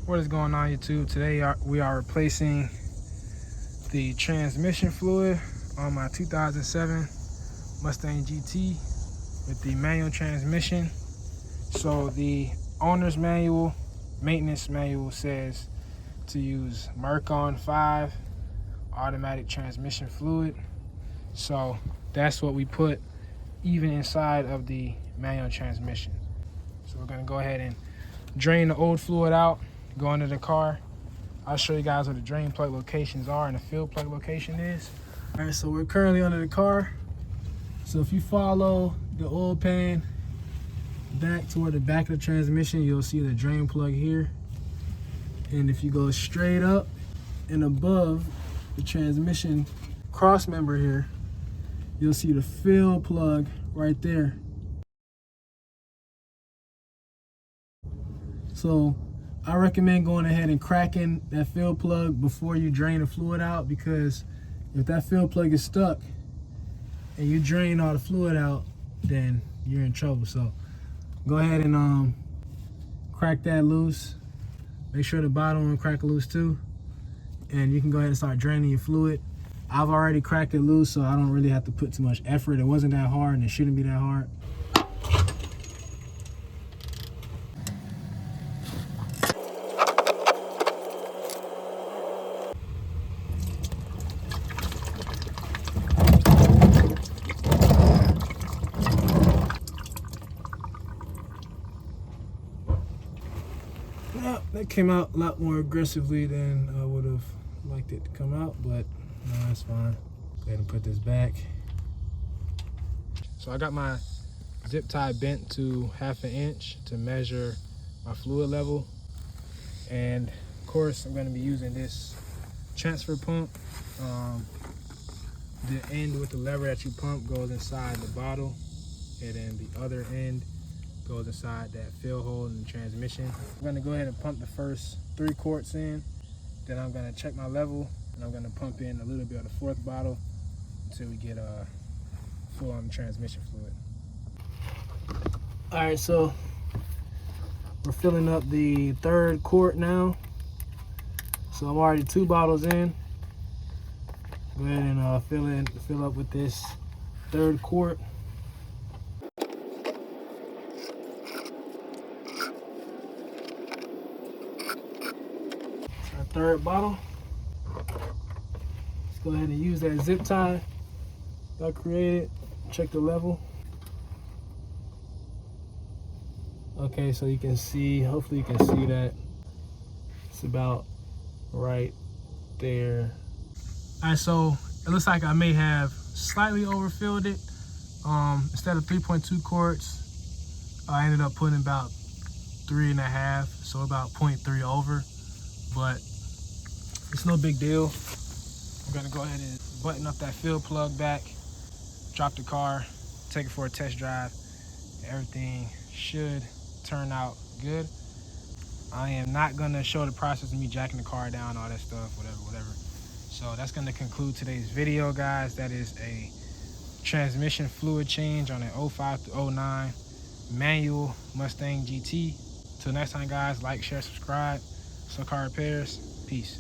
What is going on, YouTube? Today we are replacing the transmission fluid on my 2007 Mustang GT with the manual transmission. So the owner's manual, maintenance manual says to use Mercon 5 automatic transmission fluid. So that's what we put even inside of the manual transmission. So we're gonna go ahead and drain the old fluid out, go into the car. I'll show you guys where the drain plug locations are and the fill plug location is. All right, so we're currently under the car. So if you follow the oil pan back toward the back of the transmission, you'll see the drain plug here. And if you go straight up and above the transmission cross member here, you'll see the fill plug right there. So I recommend going ahead and cracking that fill plug before you drain the fluid out, because if that fill plug is stuck and you drain all the fluid out, then you're in trouble. So go ahead and crack that loose. Make sure the bottom one crack loose too, and you can go ahead and start draining your fluid. I've already cracked it loose, so I don't really have to put too much effort. It wasn't that hard and it shouldn't be that hard. Well, that came out a lot more aggressively than I would have liked it to come out, but no, that's fine. Go ahead and put this back. So I got my zip tie bent to 1/2 inch to measure my fluid level. And of course, I'm going to be using this transfer pump. The end with the lever that you pump goes inside the bottle, and then the other end goes inside that fill hole in the transmission. I'm going to go ahead and pump the first 3 quarts in. Then I'm going to check my level, and I'm going to pump in a little bit of the 4th bottle until we get full on transmission fluid. All right, so we're filling up the 3rd quart now. So I'm already 2 bottles in. Go ahead and fill up with this 3rd quart. It's our 3rd bottle. Let's go ahead and use that zip tie that I created. Check the level. Okay, so you can see, hopefully you can see that it's about right there. All right, so it looks like I may have slightly overfilled it. Instead of 3.2 quarts, I ended up putting about 3.5, so about 0.3 over, but it's no big deal. I'm gonna go ahead and button up that fill plug back, drop the car, take it for a test drive. Everything should turn out good. I am not gonna show the process of me jacking the car down, all that stuff, whatever. So that's gonna conclude today's video, guys. That is a transmission fluid change on an 05 to 09 manual Mustang GT. Till next time, guys, like, share, subscribe. So Car Repairs. Peace.